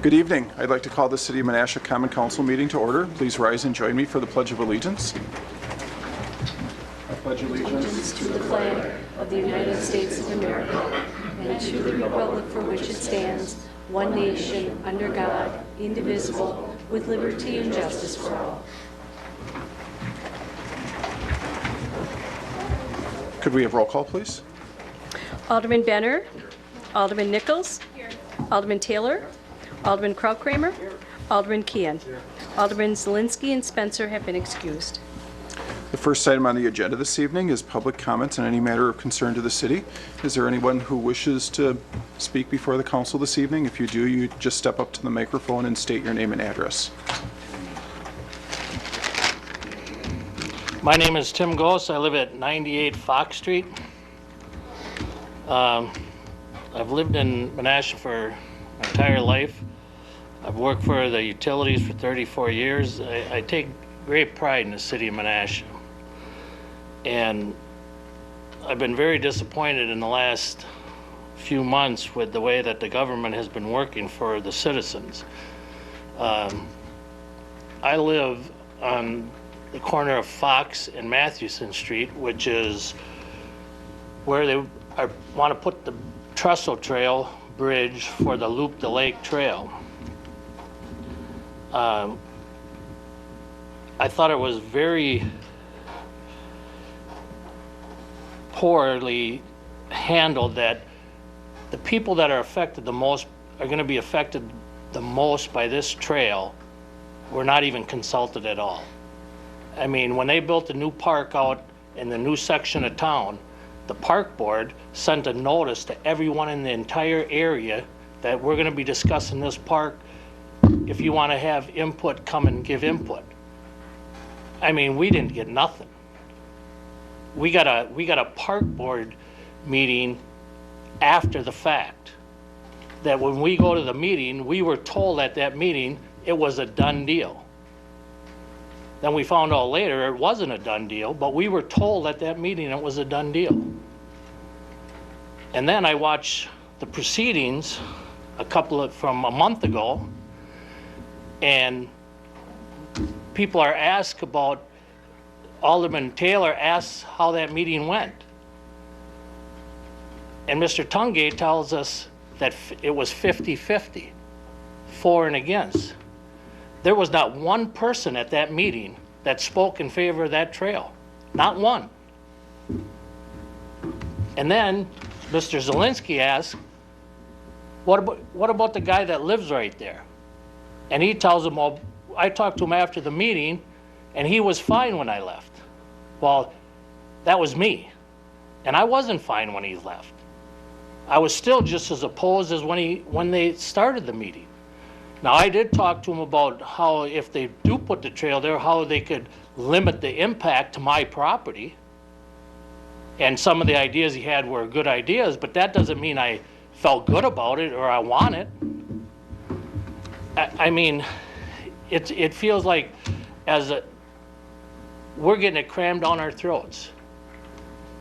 Good evening. I'd like to call the City of Menasha Common Council meeting to order. Please rise and join me for the Pledge of Allegiance. I pledge allegiance To the flag of the United States of America and to the republic for which it stands, one nation, under God, indivisible, with liberty and justice for all. Could we have roll call, please? Alderman Benner. Alderman Nichols. Alderman Taylor. Alderman Krautkramer. Alderman Keehan. Alderman Zielinski and Spencer have been excused. The first item on the agenda this evening is public comments on any matter of concern to the city. Is there anyone who wishes to speak before the council this evening? If you do, you just step up to the microphone and state your name and address. My name is Tim Goss. I live at 98 Fox Street. I've lived in Menasha for my entire life. I've worked for the utilities for 34 years. I take great pride in the city of Menasha. And I've been very disappointed in the last few months with the way that the government has been working for the citizens. I live on the corner of Fox and Mathewson Street, which is where they want to put the trestle trail bridge for the Loop the Lake Trail. I thought it was very poorly handled that the people that are affected the most are going to be affected the most by this trail were not even consulted at all. I mean, when they built the new park out in the new section of town, the park board sent a notice to everyone in the entire area that we're going to be discussing this park. If you want to have input, come and give input. I mean, we didn't get nothing. We got a park board meeting after the fact. That when we go to the meeting, we were told at that meeting it was a done deal. Then we found out later it wasn't a done deal, but we were told at that meeting it was a done deal. And then I watched the proceedings from a month ago, and people are asked about, Alderman Taylor asks how that meeting went. And Mr. Tungate tells us that it was 50-50, for and against. There was not one person at that meeting that spoke in favor of that trail. Not one. And then Mr. Zielinski asked, what about the guy that lives right there? And he tells him, well, I talked to him after the meeting and he was fine when I left. Well, that was me. And I wasn't fine when he left. I was still just as opposed as when they started the meeting. Now, I did talk to him about how if they do put the trail there, how they could limit the impact to my property. And some of the ideas he had were good ideas, but that doesn't mean I felt good about it or I want it. I mean, it feels like we're getting it crammed down our throats.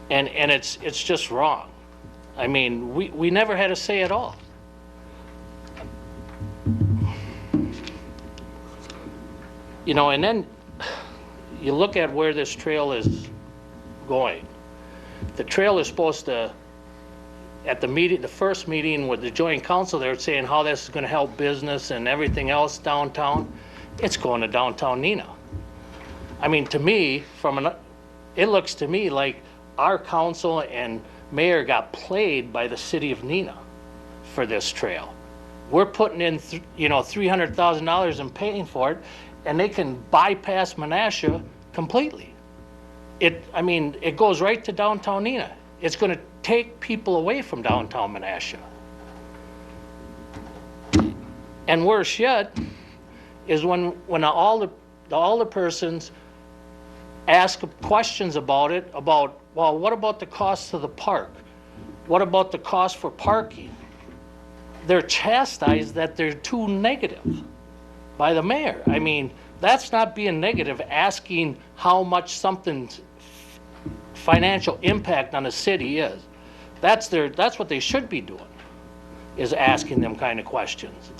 And it's just wrong. I mean, we never had a say at all. You know, and then you look at where this trail is going. The trail is supposed to, at the meeting, the first meeting with the joint council, they were saying how this is going to help business and everything else downtown. It's going to downtown Neenah. I mean, to me, it looks to me like our council and mayor got played by the city of Neenah for this trail. We're putting in, $300,000 and paying for it, and they can bypass Menasha completely. It goes right to downtown Neenah. It's going to take people away from downtown Menasha. And worse yet is when all the persons ask questions about it, well, what about the cost of the park? What about the cost for parking? They're chastised that they're too negative by the mayor. I mean, that's not being negative, asking how much something's financial impact on a city is. That's what they should be doing, is asking them kind of questions.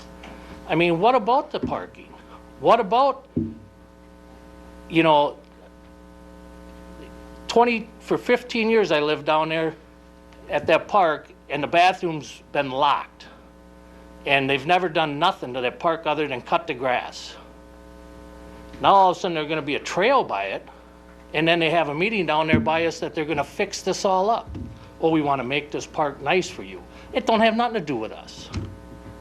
I mean, what about the parking? What about, you know, for 15 years I lived down there at that park, and the bathroom's been locked. And they've never done nothing to that park other than cut the grass. Now all of a sudden there's gonna be a trail by it, and then they have a meeting down there by us that they're gonna fix this all up. Oh, we wanna make this park nice for you. It don't have nothing to do with us.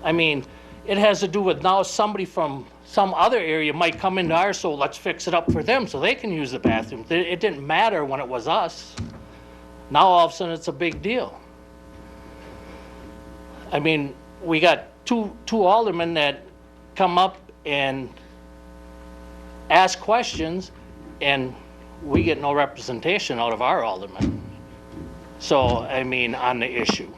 I mean, it has to do with now somebody from some other area might come into ours, so let's fix it up for them so they can use the bathroom. It didn't matter when it was us. Now all of a sudden it's a big deal. I mean, we got two aldermen that come up and ask questions, and we get no representation out of our aldermen. So, I mean, on the issue.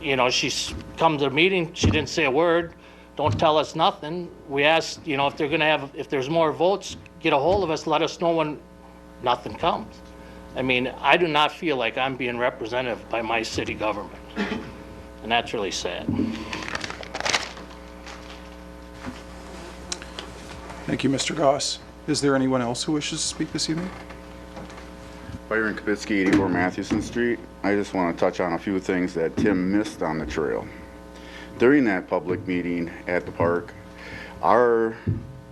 You know, she's come to the meeting, she didn't say a word, don't tell us nothing. We asked, you know, if they're gonna have, if there's more votes, get a hold of us, let us know when nothing comes. I mean, I do not feel like I'm being represented by my city government. And that's really sad. Thank you, Mr. Goss. Is there anyone else who wishes to speak this evening? Byron Kapitsky, 84 Mathewson Street. I just want to touch on a few things that Tim missed on the trail. During that public meeting at the park, our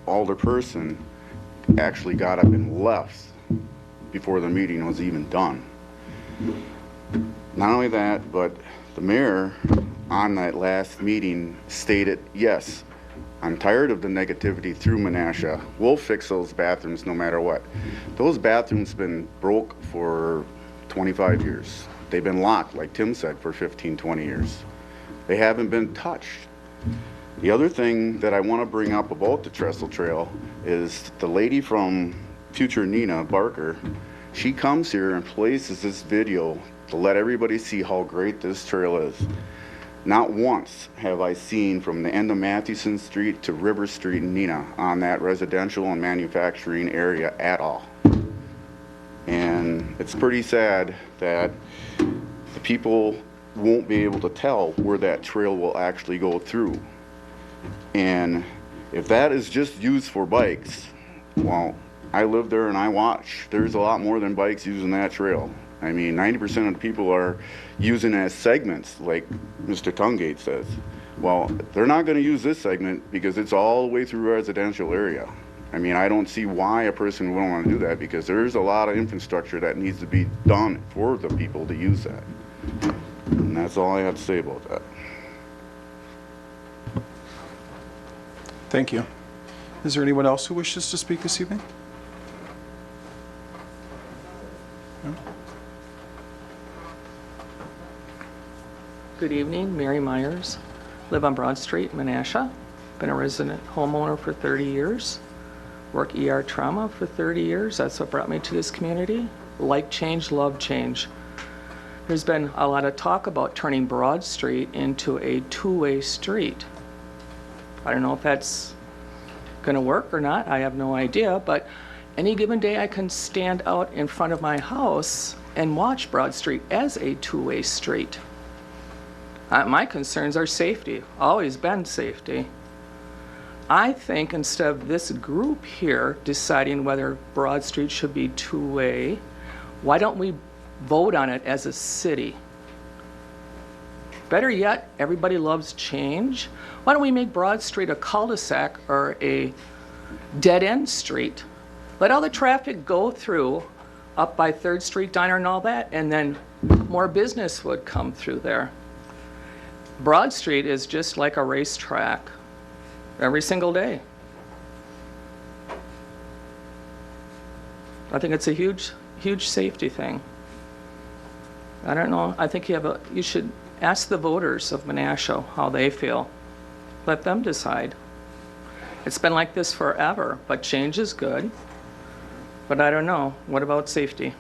alderperson actually got up and left before the meeting was even done. Not only that, but the mayor on that last meeting stated, yes, I'm tired of the negativity through Menasha. We'll fix those bathrooms no matter what. Those bathrooms been broke for 25 years. They've been locked, like Tim said, for 15, 20 years. They haven't been touched. The other thing that I want to bring up about the Trestle Trail is the lady from Future Nina Barker. She comes here and places this video to let everybody see how great this trail is. Not once have I seen from the end of Mathewson Street to River Street in Nina on that residential and manufacturing area at all. And it's pretty sad that the people won't be able to tell where that trail will actually go through. And if that is just used for bikes, well, I live there and I watch. There's a lot more than bikes using that trail. I mean, 90% of the people are using it as segments, like Mr. Tungate says. Well, they're not going to use this segment because it's all the way through a residential area. I mean, I don't see why a person would want to do that, because there's a lot of infrastructure that needs to be done for the people to use that. And that's all I have to say about that. Thank you. Is there anyone else who wishes to speak this evening? No? Good evening, Mary Myers. Live on Broad Street, Menasha. Been a resident homeowner for 30 years. Work ER trauma for 30 years. That's what brought me to this community. Like change, love change. There's been a lot of talk about turning Broad Street into a two-way street. I don't know if that's gonna work or not. I have no idea, but any given day I can stand out in front of my house and watch Broad Street as a two-way street. My concerns are safety, always been safety. I think instead of this group here deciding whether Broad Street should be two-way, why don't we vote on it as a city? Better yet, everybody loves change. Why don't we make Broad Street a cul-de-sac or a dead-end street? Let all the traffic go through up by 3rd Street Diner and all that, and then more business would come through there. Broad Street is just like a racetrack every single day. I think it's a huge, huge safety thing. I don't know. I think you should ask the voters of Menasha how they feel. Let them decide. It's been like this forever, but change is good. But I don't know. What about safety?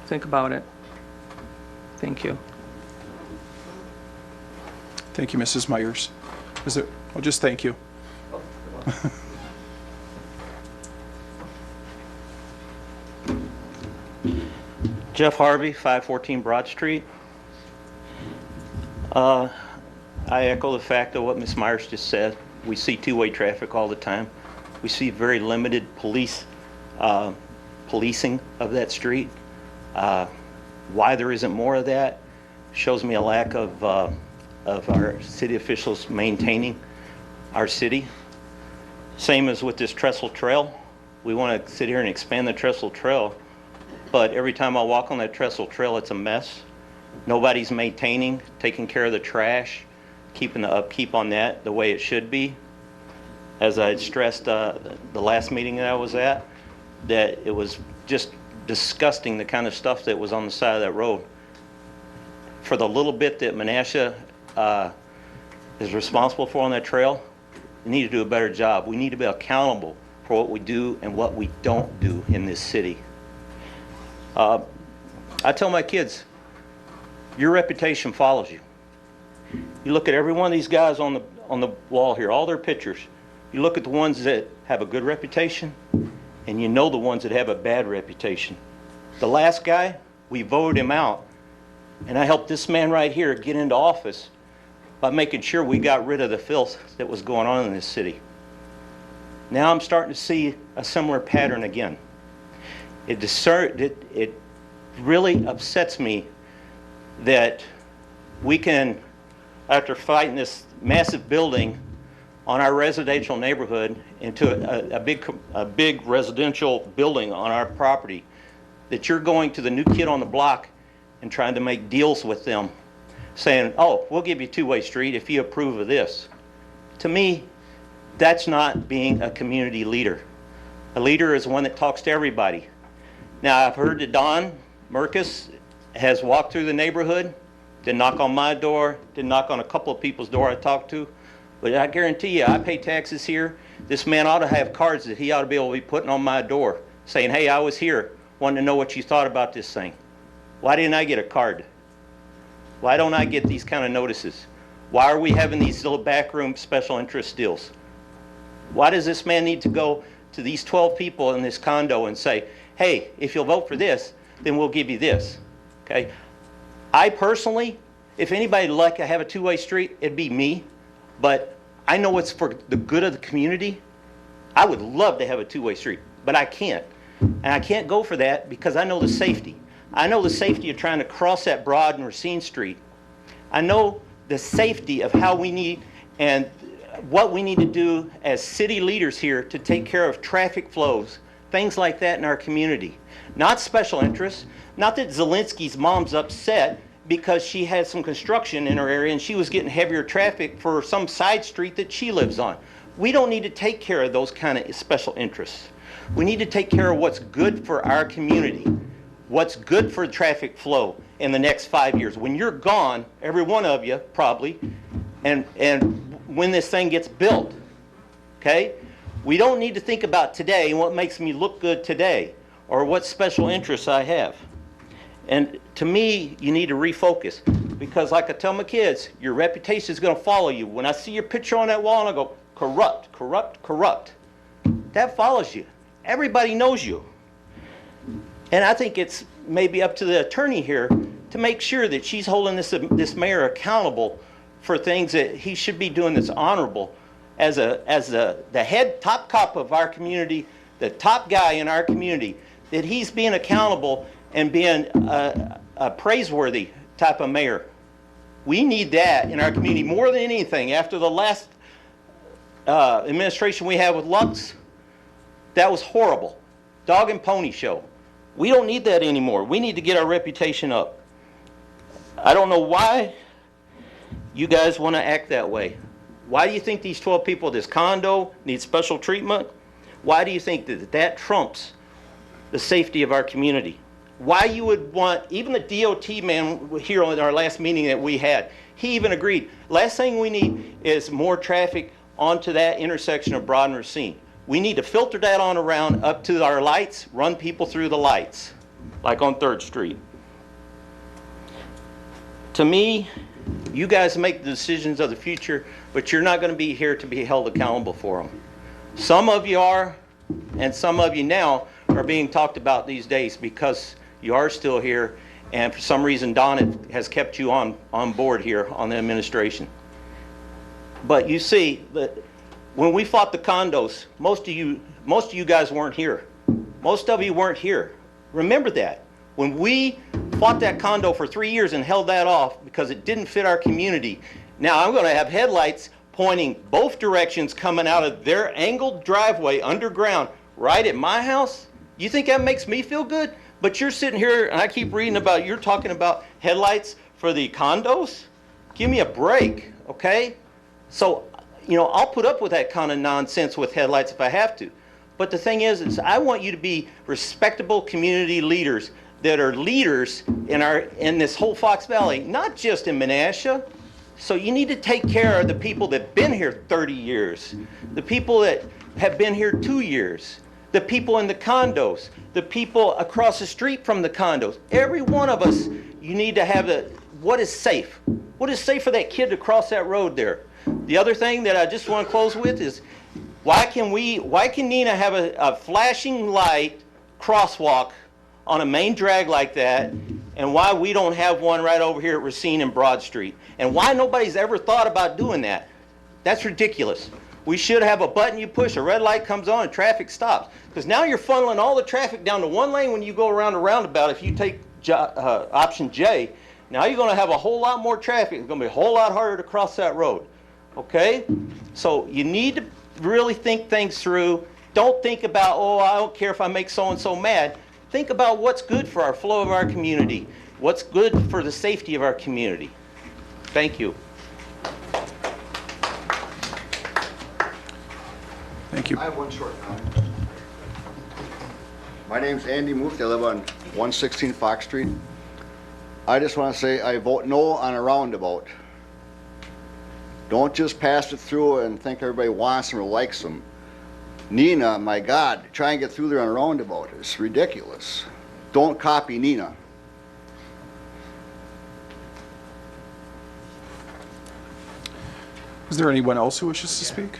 Think about it. Thank you. Thank you, Mrs. Myers. Well, just thank you. Jeff Harvey, 514 Broad Street. I I echo the fact of what Ms. Myers just said. We see two-way traffic all the time. We see very limited policing of that street. Why there isn't more of that shows me a lack of our city officials maintaining our city. Same as with this trestle trail. We want to sit here and expand the trestle trail, but every time I walk on that trestle trail, it's a mess. Nobody's maintaining, taking care of the trash, keeping the upkeep on that the way it should be. As I had stressed the last meeting that I was at, that it was just disgusting the kind of stuff that was on the side of that road. For the little bit that Menasha is responsible for on that trail, we need to do a better job. We need to be accountable for what we do and what we don't do in this city. I tell my kids, your reputation follows you. You look at every one of these guys on the wall here, all their pictures. You look at the ones that have a good reputation, and you know the ones that have a bad reputation. The last guy, we voted him out, and I helped this man right here get into office by making sure we got rid of the filth that was going on in this city. Now I'm starting to see a similar pattern again. It really upsets me that we can, after fighting this massive building on our residential neighborhood into a big residential building on our property, that you're going to the new kid on the block and trying to make deals with them, saying, oh, we'll give you two-way street if you approve of this. To me, that's not being a community leader. A leader is one that talks to everybody. Now, I've heard that Don Merkus has walked through the neighborhood, did knock on my door, did knock on a couple of people's door I talked to, but I guarantee you, I pay taxes here. This man ought to have cards that he ought to be able to be putting on my door saying, hey, I was here, wanting to know what you thought about this thing. Why didn't I get a card? Why don't I get these kind of notices? Why are we having these little backroom special interest deals? Why does this man need to go to these 12 people in this condo and say, hey, if you'll vote for this, then we'll give you this, okay? I personally, if anybody would like to have a two-way street, it'd be me, but I know it's for the good of the community. I would love to have a two-way street, but I can't. And I can't go for that because I know the safety. I know the safety of trying to cross that Broad and Racine Street. I know the safety of how we need and what we need to do as city leaders here to take care of traffic flows, things like that in our community. Not special interests, not that Zelensky's mom's upset because she had some construction in her area and she was getting heavier traffic for some side street that she lives on. We don't need to take care of those kind of special interests. We need to take care of what's good for our community, what's good for traffic flow in the next 5 years. When you're gone, every one of you probably, and when this thing gets built, okay? We don't need to think about today and what makes me look good today or what special interests I have. And to me, you need to refocus because like I tell my kids, your reputation is going to follow you. When I see your picture on that wall and I go, corrupt, corrupt, corrupt, that follows you. Everybody knows you. And I think it's maybe up to the attorney here to make sure that she's holding this mayor accountable for things that he should be doing that's honorable as the head top cop of our community, the top guy in our community, that he's being accountable and being a praiseworthy type of mayor. We need that in our community more than anything. After the last administration we had with Lux, that was horrible. Dog and pony show. We don't need that anymore. We need to get our reputation up. I don't know why you guys want to act that way. Why do you think these 12 people at this condo need special treatment? Why do you think that trumps the safety of our community? Why you would want, even the DOT man here on our last meeting that we had, he even agreed. Last thing we need is more traffic onto that intersection of Broad and Racine. We need to filter that on around up to our lights, run people through the lights, like on 3rd Street. To me, you guys make the decisions of the future, but you're not going to be here to be held accountable for them. Some of you are, and some of you now are being talked about these days because you are still here, and for some reason Don has kept you on board here on the administration. But you see, when we fought the condos, most of you guys weren't here. Most of you weren't here. Remember that. When we fought that condo for 3 years and held that off because it didn't fit our community, now I'm going to have headlights pointing both directions coming out of their angled driveway underground right at my house. You think that makes me feel good? But you're sitting here and I keep reading about, you're talking about headlights for the condos? Give me a break, okay? So, you know, I'll put up with that kind of nonsense with headlights if I have to. But the thing is I want you to be respectable community leaders that are leaders in this whole Fox Valley, not just in Menasha. So you need to take care of the people that have been here 30 years, the people that have been here 2 years, the people in the condos, the people across the street from the condos. Every one of us, you need to have what is safe? What is safe for that kid to cross that road there? The other thing that I just want to close with is, why can Nina have a flashing light crosswalk on a main drag like that, and why we don't have one right over here at Racine and Broad Street? And why nobody's ever thought about doing that? That's ridiculous. We should have a button you push, a red light comes on, and traffic stops. Because now you're funneling all the traffic down to one lane when you go around a roundabout. If you take option J, now you're going to have a whole lot more traffic. It's going to be a whole lot harder to cross that road. Okay? So you need to really think things through. Don't think about, oh, I don't care if I make so-and-so mad. Think about what's good for our flow of our community, what's good for the safety of our community. Thank you. Thank you. I have one short comment. My name's Andy Muth. I live on 116 Fox Street. I just want to say I vote no on a roundabout. Don't just pass it through and think everybody wants them or likes them. Nina, my God, try and get through there on a roundabout. It's ridiculous. Don't copy Nina. Is there anyone else who wishes to speak?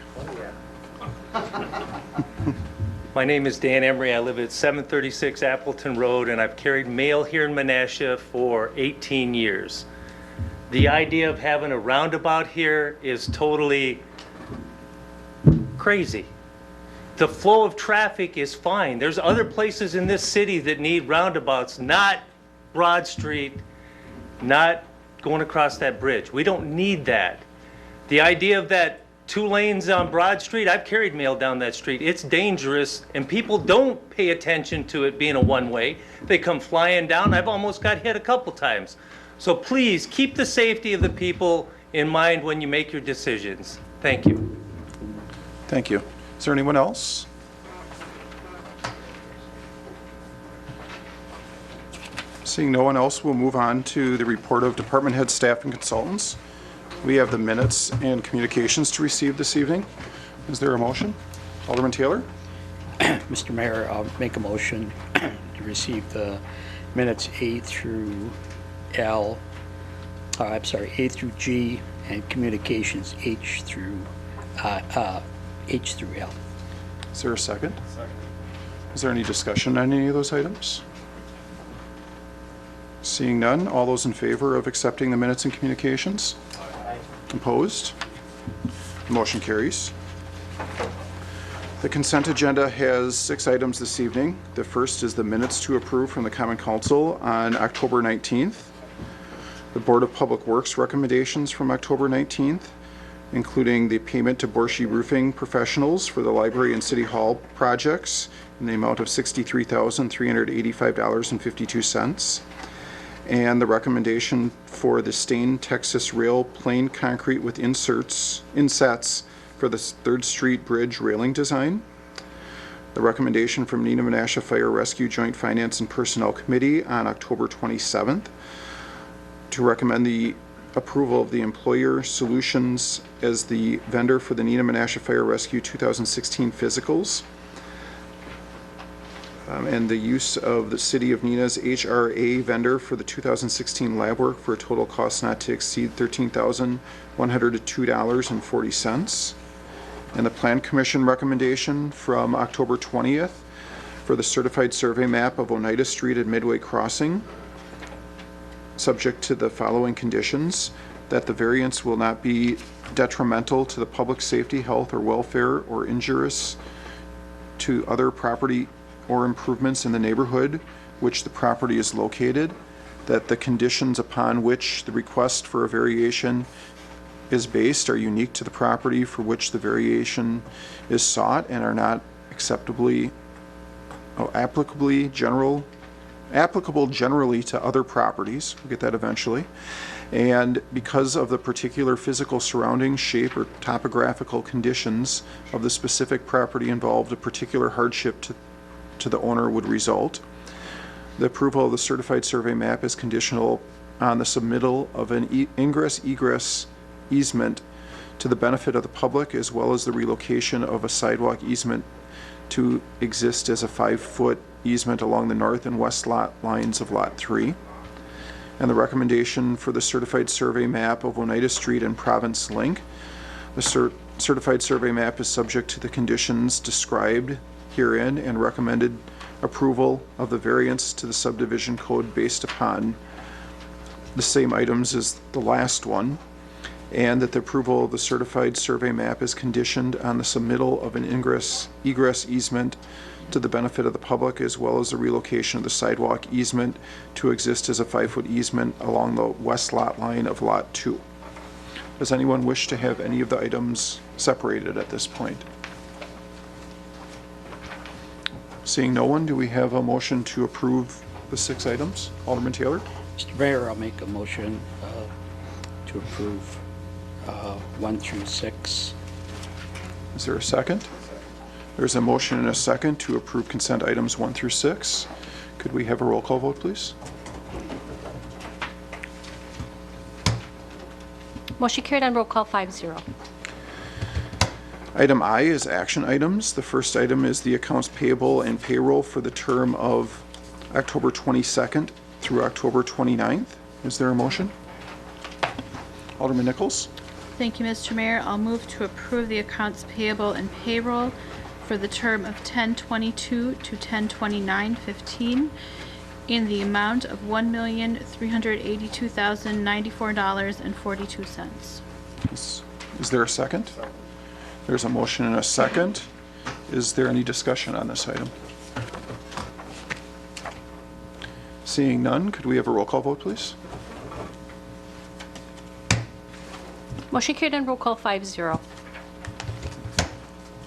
My name is Dan Emery. I live at 736 Appleton Road, and I've carried mail here in Menasha for 18 years. The idea of having a roundabout here is totally crazy. The flow of traffic is fine. There's other places in this city that need roundabouts, not Broad Street, not going across that bridge. We don't need that. The idea of that 2 lanes on Broad Street, I've carried mail down that street. It's dangerous, and people don't pay attention to it being a one-way. They come flying down. I've almost got hit a couple times. So please, keep the safety of the people in mind when you make your decisions. Thank you. Thank you. Is there anyone else? Seeing no one else, we'll move on to the report of department head, staff, and consultants. We have the minutes and communications to receive this evening. Is there a motion? Alderman Taylor? Mr. Mayor, I'll make a motion to receive the minutes A through G, and communications H through L. Is there a second? Second. Is there any discussion on any of those items? Seeing none, all those in favor of accepting the minutes and communications? Aye. Opposed? Motion carries. The consent agenda has 6 items this evening. The first is the minutes to approve from the Common Council on October 19th. The Board of Public Works recommendations from October 19th, including the payment to Borshi Roofing Professionals for the library and city hall projects in the amount of $63,385.52, and the recommendation for the Stain Texas Rail plain concrete with insets for the 3rd Street Bridge railing design. The recommendation from Nina Menasha Fire Rescue Joint Finance and Personnel Committee on October 27th to recommend the approval of the Employer Solutions as the vendor for the Nina Menasha Fire Rescue 2016 physicals, and the use of the City of Nina's HRA vendor for the 2016 lab work for a total cost not to exceed $13,102.40. And the Plan Commission recommendation from October 20th for the certified survey map of Oneida Street at Midway Crossing, subject to the following conditions: that the variance will not be detrimental to the public safety, health, or welfare, or injurious to other property or improvements in the neighborhood which the property is located, that the conditions upon which the request for a variation is based are unique to the property for which the variation is sought and are not applicable generally to other properties. We'll get that eventually. And because of the particular physical surroundings, shape, or topographical conditions of the specific property involved, a particular hardship to the owner would result. The approval of the certified survey map is conditional on the submittal of an ingress-egress easement to the benefit of the public, as well as the relocation of a sidewalk easement to exist as a 5-foot easement along the north and west lot lines of Lot 3. And the recommendation for the certified survey map of Oneida Street and Province Link. The certified survey map is subject to the conditions described herein and recommended approval of the variance to the subdivision code based upon the same items as the last one, and that the approval of the certified survey map is conditioned on the submittal of an egress easement to the benefit of the public, as well as the relocation of the sidewalk easement to exist as a 5-foot easement along the west lot line of Lot 2. Does anyone wish to have any of the items separated at this point? Seeing no one, do we have a motion to approve the 6 items? Alderman Taylor? Mr. Mayor, I'll make a motion to approve 1 through 6. Is there a second? There's a motion and a second to approve consent items 1 through 6. Could we have a roll call vote, please? Motion carried on roll call 5-0. Item I is action items. The first item is the accounts payable and payroll for the term of October 22nd through October 29th. Is there a motion? Alderman Nichols? Thank you, Mr. Mayor. I'll move to approve the accounts payable and payroll for the term of 10/22 to 10/29/15 in the amount of $1,382,094.42. Is there a second? There's a motion and a second. Is there any discussion on this item? Seeing none, could we have a roll call vote, please? Motion carried on roll call 5-0.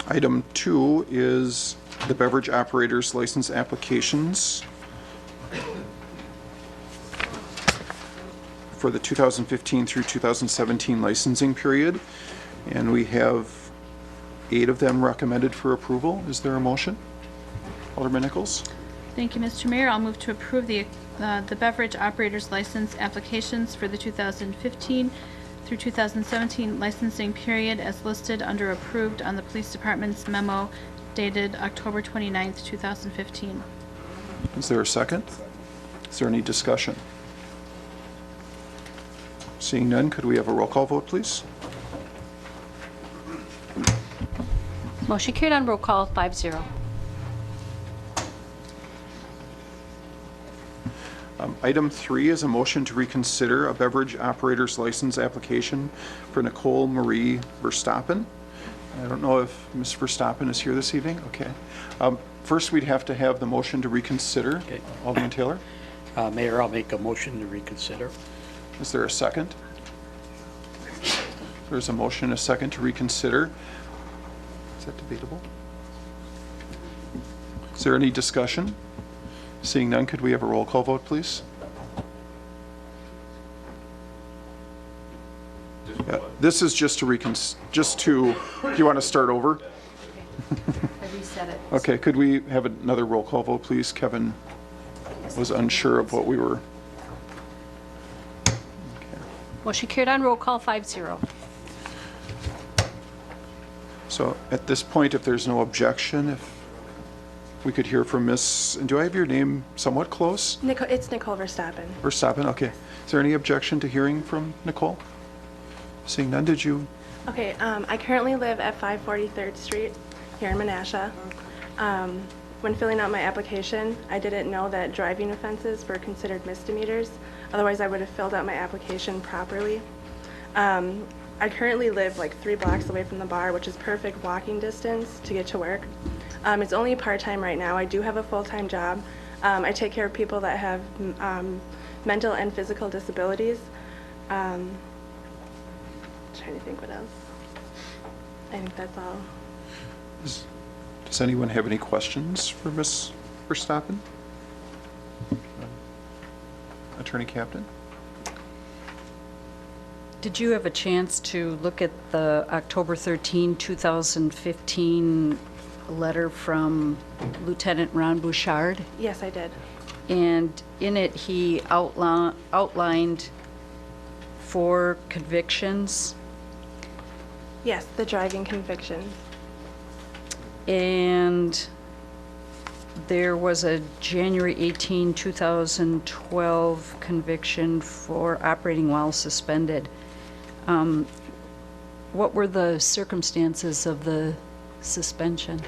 Item 2 is the beverage operators license applications for the 2015 through 2017 licensing period, and we have 8 of them recommended for approval. Is there a motion? Alderman Nichols? Thank you, Mr. Mayor. I'll move to approve the beverage operator's license applications for the 2015 through 2017 licensing period as listed under approved on the Police Department's memo dated October 29th, 2015. Is there a second? Is there any discussion? Seeing none, could we have a roll call vote, please? Motion carried on roll call 5-0. Item 3 is a motion to reconsider a beverage operator's license application for Nicole Marie Verstappen. I don't know if Ms. Verstappen is here this evening. Okay. First, we'd have to have the motion to reconsider. Okay. Alderman Taylor? Mayor, I'll make a motion to reconsider. Is there a second? There's a motion and a second to reconsider. Is that debatable? Is there any discussion? Seeing none, could we have a roll call vote, please? Yeah, this is just to do you want to start over? I reset it. Okay, could we have another roll call vote, please? Kevin was unsure of what we were. Motion carried on roll call 5-0. So at this point, if there's no objection, if we could hear from Miss, and do I have your name somewhat close? It's Nicole Verstappen. Verstappen, okay. Is there any objection to hearing from Nicole? Seeing none, did you? Okay, I currently live at 543rd Street here in Menasha. When filling out my application, I didn't know that driving offenses were considered misdemeanors. Otherwise, I would have filled out my application properly. I currently live like 3 blocks away from the bar, which is perfect walking distance to get to work. It's only part-time right now. I do have a full-time job. I take care of people that have mental and physical disabilities. Trying to think what else. I think that's all. Does anyone have any questions for Ms. Verstappen? Attorney Captain? Did you have a chance to look at the October 13, 2015 letter from Lieutenant Ron Bouchard? Yes, I did. And in it, he outlined 4 convictions. Yes, the driving convictions. And there was a January 18, 2012 conviction for operating while suspended. What were the circumstances of the suspension?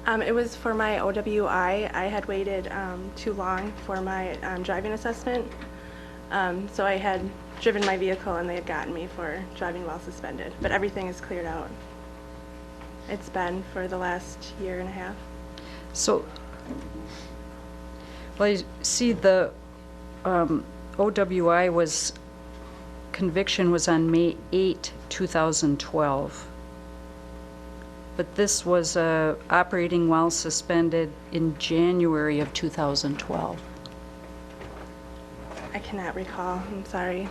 It was for my OWI. I had waited too long for my driving assessment. So I had driven my vehicle and they had gotten me for driving while suspended. But everything is cleared out. It's been for the last year and a half. So, well, you see, the OWI conviction was on May 8, 2012. But this was operating while suspended in January of 2012. I cannot recall. I'm sorry.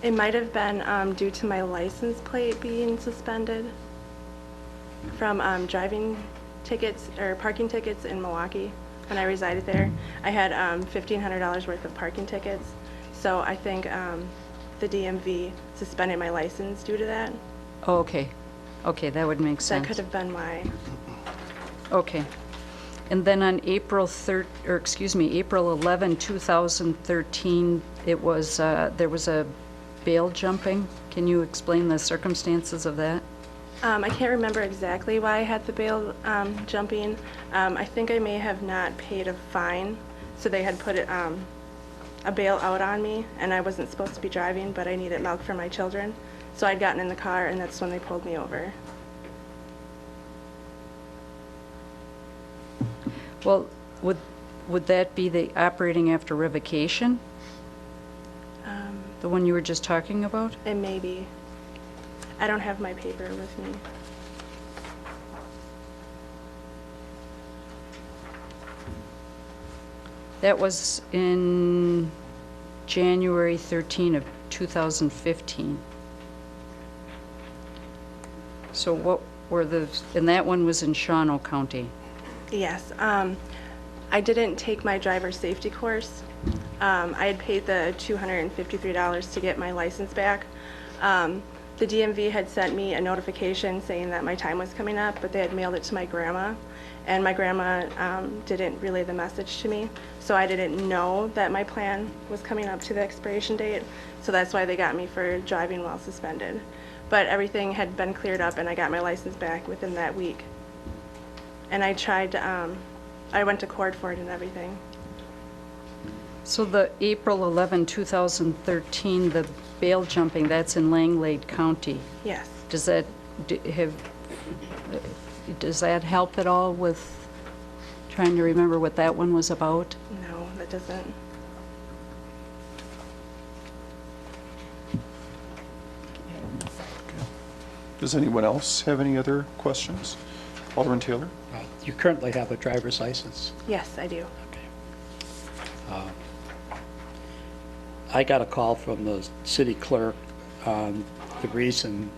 It might have been due to my license plate being suspended from driving tickets or parking tickets in Milwaukee when I resided there. I had $1,500 worth of parking tickets, so I think the DMV suspended my license due to that. Oh, okay. Okay, that would make sense. That could have been why. Okay. And then on April 11, 2013, it was, there was a bail jumping. Can you explain the circumstances of that? I can't remember exactly why I had the bail jumping. I think I may have not paid a fine, so they had put a bail out on me, and I wasn't supposed to be driving, but I needed milk for my children. So I'd gotten in the car, and that's when they pulled me over. Well, would that be the operating after revocation? The one you were just talking about? It may be. I don't have my paper with me. That was in January 13 of 2015. So what were and that one was in Shawano County? Yes. I didn't take my driver's safety course. I had paid the $253 to get my license back. The DMV had sent me a notification saying that my time was coming up, but they had mailed it to my grandma, and my grandma didn't relay the message to me, so I didn't know that my plan was coming up to the expiration date, so that's why they got me for driving while suspended. But everything had been cleared up, and I got my license back within that week. And I tried to, I went to court for it and everything. So the April 11, 2013, the bail jumping, that's in Langlade County. Yes. Does that help at all with trying to remember what that one was about? No, that doesn't. Does anyone else have any other questions? Alderman Taylor? You currently have a driver's license. Yes, I do. I got a call from the city clerk on the reason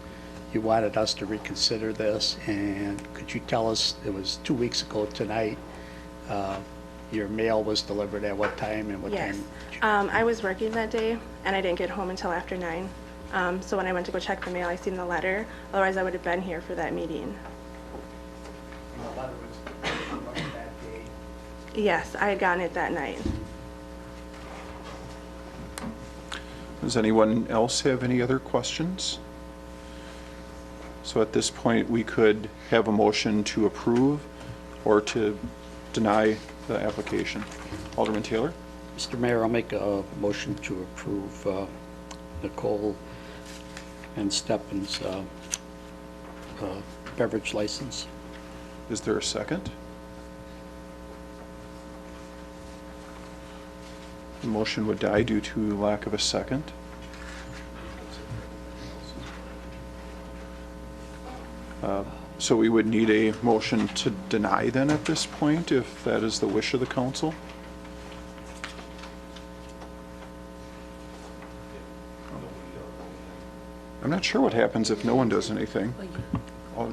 you wanted us to reconsider this, and could you tell us, it was 2 weeks ago tonight, your mail was delivered at what time and what Yes. time? I was working that day, and I didn't get home until after 9. So when I went to go check the mail, I seen the letter. Otherwise, I would have been here for that meeting. The letter was delivered that day. Yes, I had gotten it that night. Does anyone else have any other questions? So at this point, we could have a motion to approve or to deny the application. Alderman Taylor? Mr. Mayor, I'll make a motion to approve Nicole and Stepan's beverage license. Is there a second? The motion would die due to lack of a second. So we would need a motion to deny then at this point, if that is the wish of the council? I'm not sure what happens if no one does anything.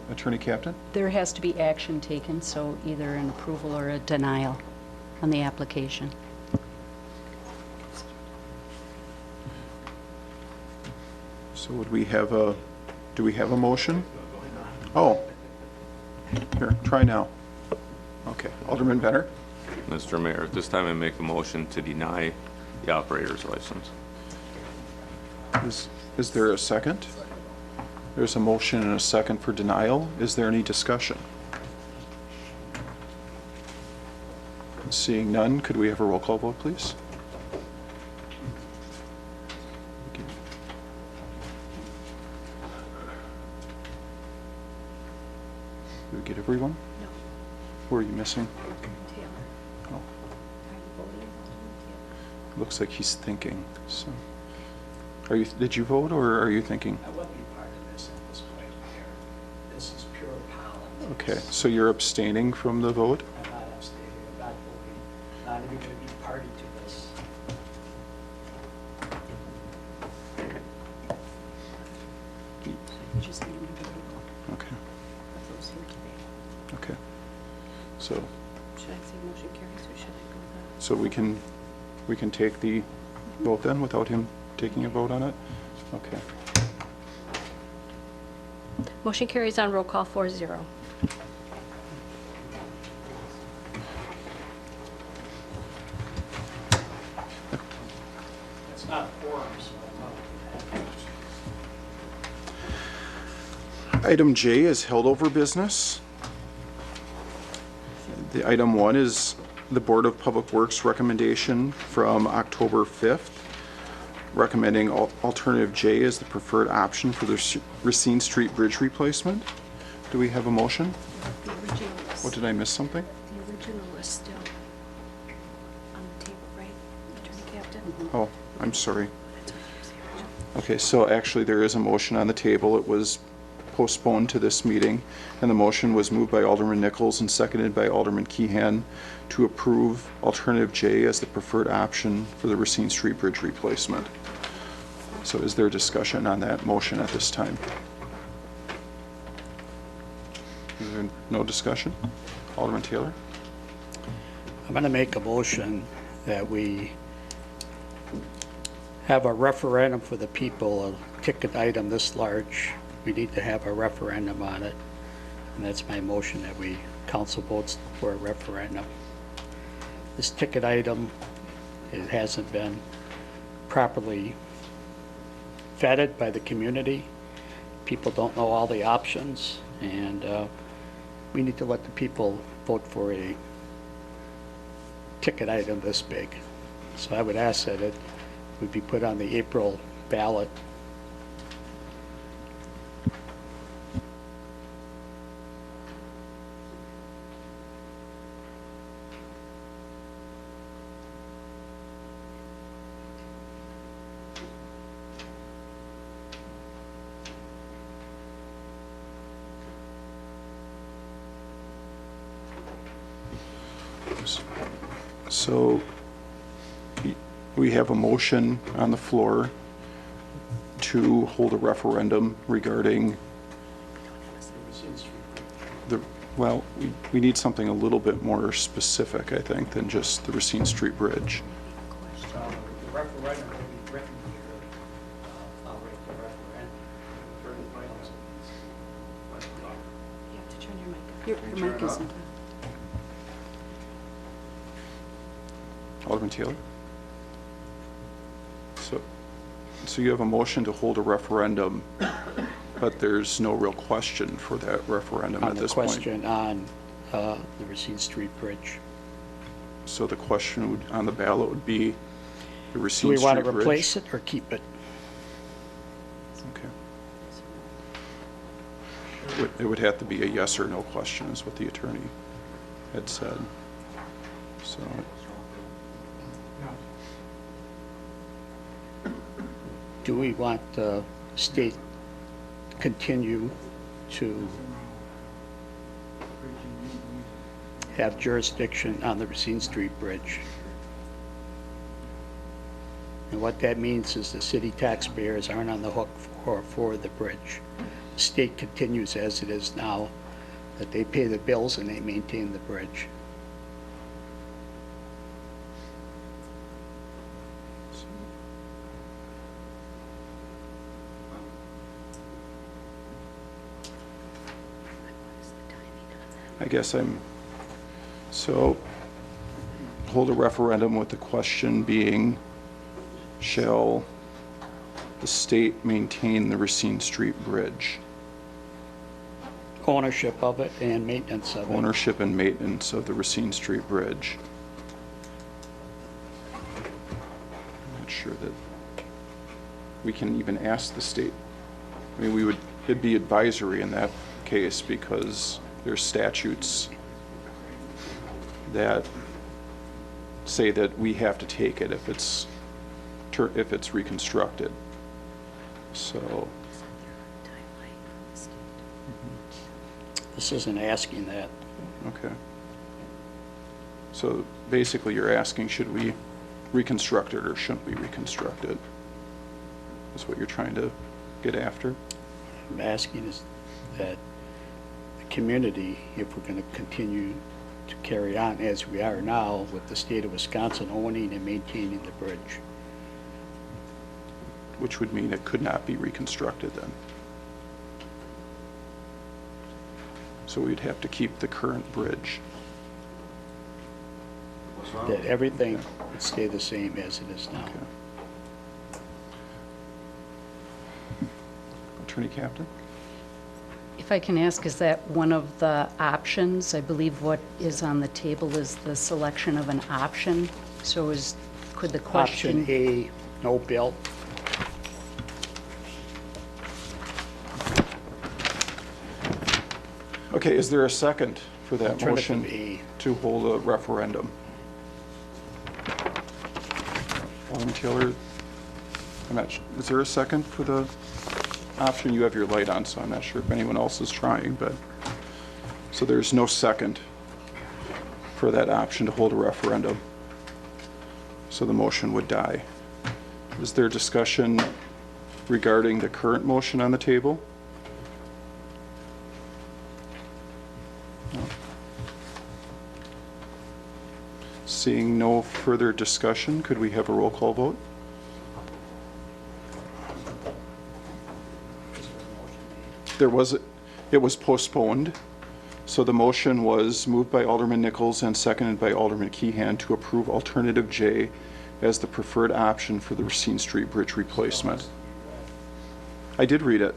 Attorney Captain? There has to be action taken, so either an approval or a denial on the application. So would we have a, do we have a motion? Oh, here, try now. Okay, Alderman Benner? Mr. Mayor, at this time I make a motion to deny the operator's license. Is there a second? There's a motion and a second for denial. Is there any discussion? Seeing none, could we have a roll call vote, please? Did we get everyone? No. Who are you missing? Taylor. Oh, Are you voting? looks like he's thinking, so. Are you, did you vote or are you thinking? I wouldn't be part of this at this point, Mayor. This is pure politics. Okay, so you're abstaining from the vote? I'm not abstaining, I'm not voting, not even going to be party to this. You just need to vote Okay, of those here today. okay. So, Should I say motion carries or should I go with that? so we can take the vote then without him taking a vote on it? Okay. Motion carries on roll call 4-0. It's not a forum, so I'm not. Item J is held over business. The item 1 is the Board of Public Works recommendation from October 5th, recommending alternative J as the preferred option for the Racine Street Bridge replacement. Do we have a motion? The original is, What, did I miss something? the original is still on the table, right, Attorney Captain? Oh, I'm sorry. Okay, so actually there is a motion on the table. It was postponed to this meeting, and the motion was moved by Alderman Nichols and seconded by Alderman Keehan to approve alternative J as the preferred option for the Racine Street Bridge replacement. So is there discussion on that motion at this time? Is there no discussion? Alderman Taylor? I'm going to make a motion that we have a referendum for the people, a ticket item this large. We need to have a referendum on it. And that's my motion, that we, council votes for a referendum. This ticket item, it hasn't been properly vetted by the community. People don't know all the options, and we need to let the people vote for a ticket item this big. So I would ask that it would be put on the April ballot. So we have a motion on the floor to hold a referendum regarding the, well, we need something a little bit more specific, I think, than just the Racine Street Bridge. The referendum will be written here. I'll write the referendum. You have to turn your mic up. Your mic isn't. Alderman Taylor? So you have a motion to hold a referendum, but there's no real question for that referendum On at the this point. question on the Racine Street Bridge. So the question on the ballot would be the Do Racine we Street want to Bridge. replace it or keep it? Okay. It would have to be a yes or no question, is what the attorney had said. So, Do we want the state to continue to have jurisdiction on the Racine Street Bridge? And what that means is the city taxpayers aren't on the hook for the bridge. The state continues as it is now, that they pay the bills and they maintain the bridge. I guess so hold a referendum with the question being, shall the state maintain the Racine Street Bridge? Ownership of it and maintenance of it. Ownership and maintenance of the Racine Street Bridge. I'm not sure that we can even ask the state. I mean, it'd be advisory in that case because there's statutes that say that we have to take it if it's reconstructed. So. This isn't asking that. Okay. So basically you're asking, should we reconstruct it or shouldn't we reconstruct it? That's what you're trying to get after? I'm asking is that the community, if we're going to continue to carry on as we are now with the state of Wisconsin owning and maintaining the bridge. Which would mean it could not be reconstructed then. So we'd have to keep the current bridge. That everything would stay the same as it is now. Okay. Attorney Captain? If I can ask, is that one of the options? I believe what is on the table is the selection of an option. So could the question... Option A, no bill. Okay, is there a second for that Alternative motion A. to hold a referendum? Alderman Taylor, is there a second for the option? You have your light on, so I'm not sure if anyone else is trying, but, so there's no second for that option to hold a referendum. So the motion would die. Is there discussion regarding the current motion on the table? No. Seeing no further discussion, could we have a roll call vote? It was postponed. So the motion was moved by Alderman Nichols and seconded by Alderman Keehan to approve alternative J as the preferred option for the Racine Street Bridge replacement. I did read it.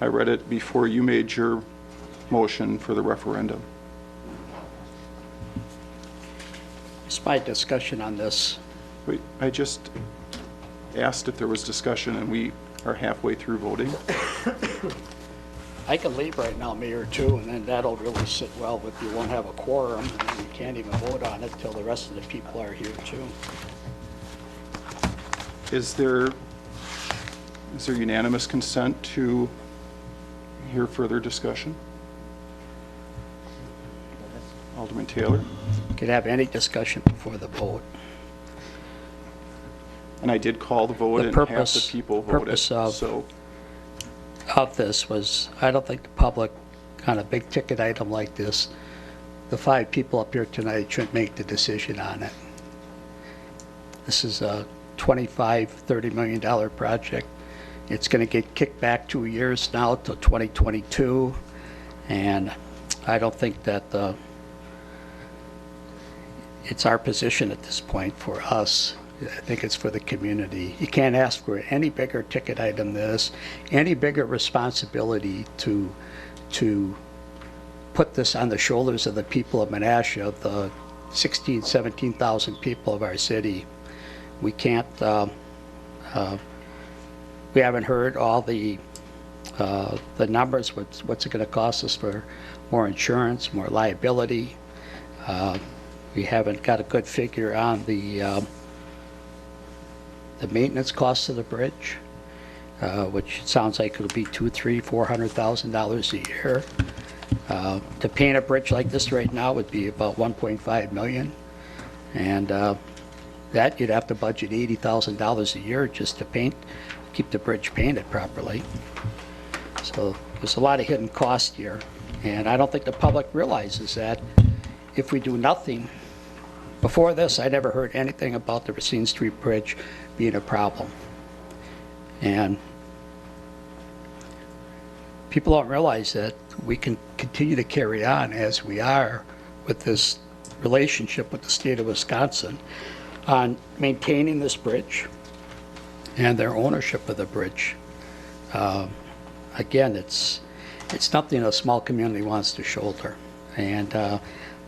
I read it before you made your motion for the referendum. It's my discussion on this. Wait, I just asked if there was discussion and we are halfway through voting. I can leave right now, Mayor, too, and then that'll really sit well with you. Won't have a quorum, and then you can't even vote on it till the rest of the people are here, too. Is there unanimous consent to hear further discussion? Alderman Taylor? Could have any discussion before the vote. And I did call the vote, The and half the purpose- people voted, purpose of- so. Of this was, I don't think the public, on a big ticket item like this, the 5 people up here tonight should make the decision on it. This is a $25, $30 million project. It's going to get kicked back 2 years now till 2022, and I don't think that it's our position at this point for us. I think it's for the community. You can't ask for any bigger ticket item than this, any bigger responsibility to put this on the shoulders of the people of Menasha, the 16, 17,000 people of our city. We can't, we haven't heard all the numbers, what's it going to cost us for more insurance, more liability. We haven't got a good figure on the maintenance costs of the bridge, which sounds like it'll be $200,000, $300,000, $400,000 a year. To paint a bridge like this right now would be about $1.5 million, and that you'd have to budget $80,000 a year just to keep the bridge painted properly. So there's a lot of hidden cost here, and I don't think the public realizes that if we do nothing. Before this, I never heard anything about the Racine Street Bridge being a problem. And people don't realize that we can continue to carry on as we are with this relationship with the state of Wisconsin on maintaining this bridge and their ownership of the bridge. Again, it's something a small community wants to shoulder. And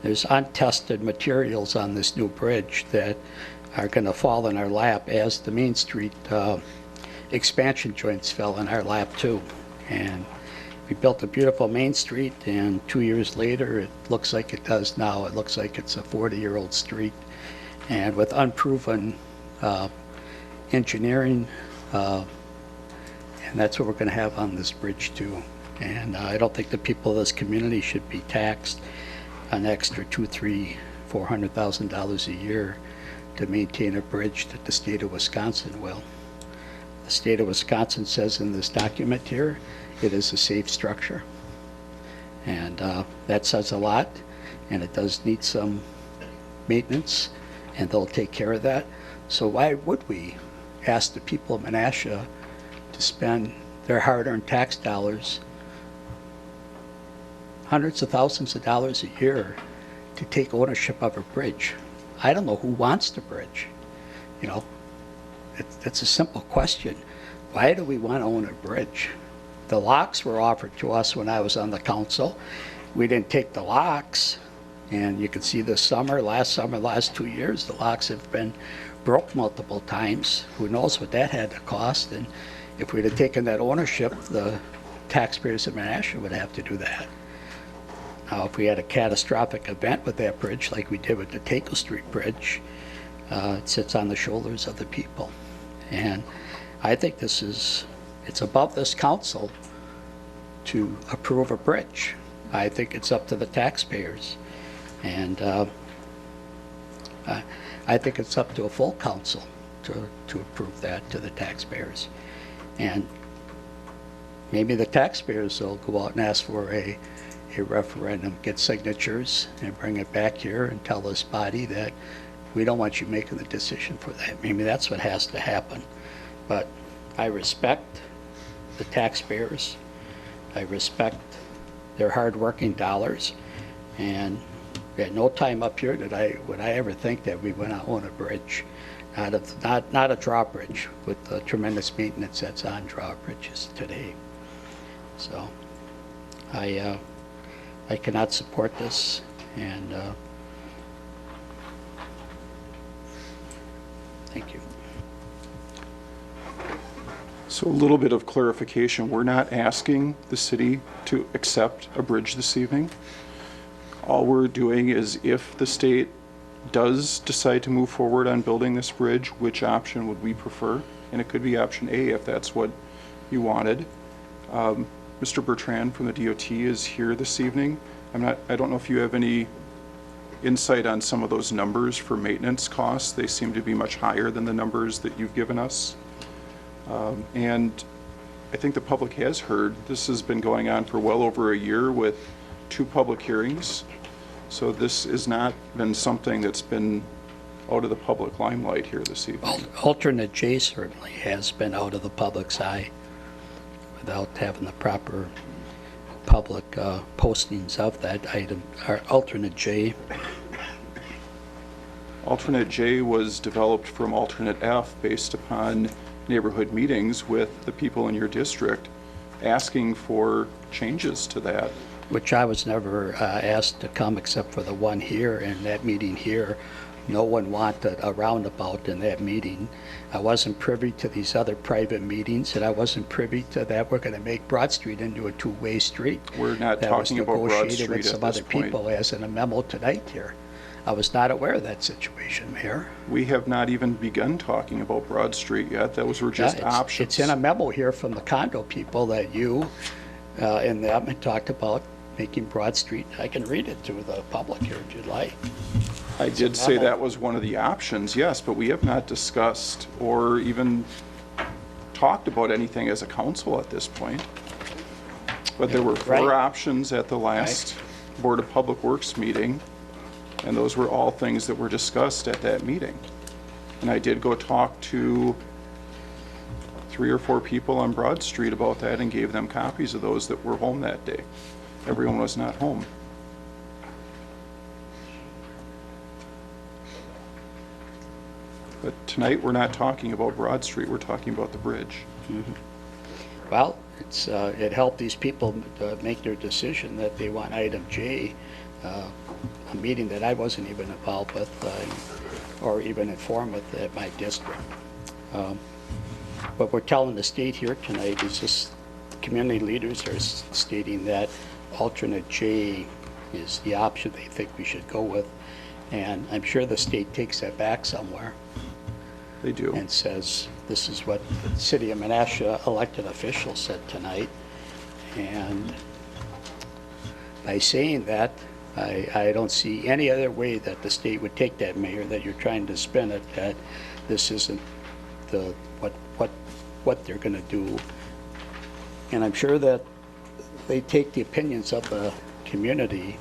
there's untested materials on this new bridge that are going to fall in our lap as the Main Street expansion joints fell in our lap too. And we built a beautiful Main Street, and 2 years later it looks like it does now. It looks like it's a 40-year-old street, and with unproven engineering, and that's what we're going to have on this bridge too. And I don't think the people of this community should be taxed an extra $200,000, $300,000, $400,000 a year to maintain a bridge that the state of Wisconsin will. The state of Wisconsin says in this document here, it is a safe structure. And that says a lot, and it does need some maintenance, and they'll take care of that. So why would we ask the people of Menasha to spend their hard-earned tax dollars, hundreds of thousands of dollars a year, to take ownership of a bridge? I don't know who wants the bridge. You know, it's a simple question. Why do we want to own a bridge? The locks were offered to us when I was on the council. We didn't take the locks, and you can see this summer, last 2 years, the locks have been broke multiple times. Who knows what that had to cost? And if we'd have taken that ownership, the taxpayers of Menasha would have to do that. Now, if we had a catastrophic event with that bridge, like we did with the Taco Street Bridge, it sits on the shoulders of the people. And I think it's above this council to approve a bridge. I think it's up to the taxpayers. And I think it's up to a full council to approve that to the taxpayers. And maybe the taxpayers will go out and ask for a referendum, get signatures, and bring it back here and tell this body that we don't want you making the decision for that. Maybe that's what has to happen. But I respect the taxpayers. I respect their hard-working dollars. And at no time up here would I ever think that we would not own a bridge, not a drawbridge with the tremendous maintenance that's on drawbridges today. So I cannot support this, and thank you. So a little bit of clarification. We're not asking the city to accept a bridge this evening. All we're doing is, if the state does decide to move forward on building this bridge, which option would we prefer? And it could be option A if that's what you wanted. Mr. Bertrand from the DOT is here this evening. I don't know if you have any insight on some of those numbers for maintenance costs. They seem to be much higher than the numbers that you've given us. And I think the public has heard. This has been going on for well over a year with 2 public hearings. So this has not been something that's been out of the public limelight here this evening. Alternate J certainly has been out of the public's eye without having the proper public postings of that item. Our alternate J. Alternate J was developed from alternate F based upon neighborhood meetings with the people in your district asking for changes to that. which I was never asked to come except for the one here, and that meeting here, no one wanted a roundabout in that meeting. I wasn't privy to these other private meetings, and I wasn't privy to that we're going to make Broad Street into a two-way street. We're not talking about Broad That was negotiated Street with at some this other point. people as in a memo tonight here. I was not aware of that situation, Mayor. We have not even begun talking about Broad Street yet. Those were just Yeah, options. It's in a memo here from the condo people that you and them had talked about making Broad Street. I can read it to the public here if you'd like. I did say that was one of the options, yes, but we have not discussed or even talked about anything as a council at this point. But there were four Right. options at the last Board of Public Works meeting, and those were all things that were discussed at that meeting. And I did go talk to 3 or 4 people on Broad Street about that and gave them copies of those that were home that day. Everyone was not home. But tonight, we're not talking about Broad Street, we're talking about the bridge. Well, it helped these people make their decision that they want item J, a meeting that I wasn't even involved with or even informed with at my district. What we're telling the state here tonight is just community leaders are stating that alternate J is the option they think we should go with. And I'm sure the state takes that back somewhere. They do. And says, this is what the city of Menasha elected officials said tonight. And by saying that, I don't see any other way that the state would take that, Mayor, that you're trying to spin it, that this isn't what they're going to do. And I'm sure that they take the opinions of the community,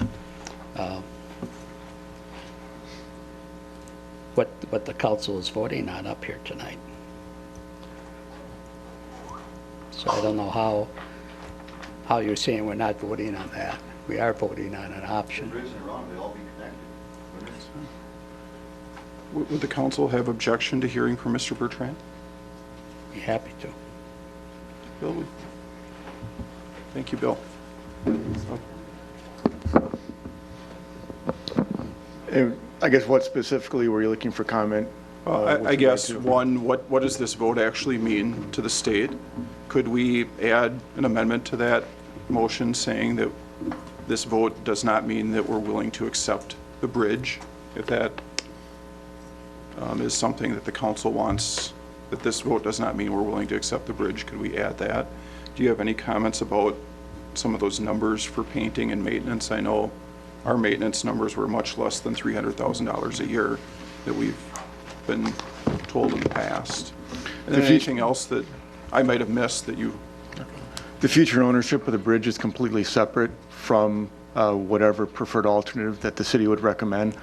what the council is voting on up here tonight. So I don't know how you're saying we're not voting on that. We are voting on an option. Would the council have objection to hearing from Mr. Bertrand? Be happy to. Bill, thank you, Bill. I guess what specifically were you looking for comment? I guess, one, what does this vote actually mean to the state? Could we add an amendment to that motion saying that this vote does not mean that we're willing to accept the bridge? If that is something that the council wants, that this vote does not mean we're willing to accept the bridge, could we add that? Do you have any comments about some of those numbers for painting and maintenance? I know our maintenance numbers were much less than $300,000 a year that we've been told in the past. And then anything else that I might have missed that you... The future ownership of the bridge is completely separate from whatever preferred alternative that the city would recommend.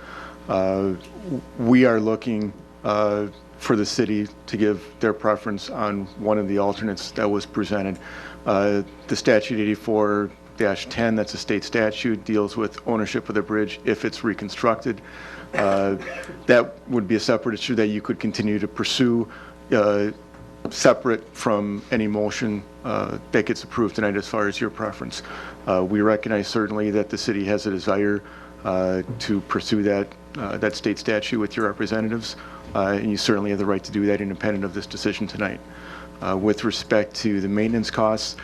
We are looking for the city to give their preference on one of the alternates that was presented. The statute 84-10, that's a state statute, deals with ownership of the bridge if it's reconstructed. That would be a separate issue that you could continue to pursue separate from any motion that gets approved tonight as far as your preference. We recognize certainly that the city has a desire to pursue that state statute with your representatives, and you certainly have the right to do that independent of this decision tonight. With respect to the maintenance costs,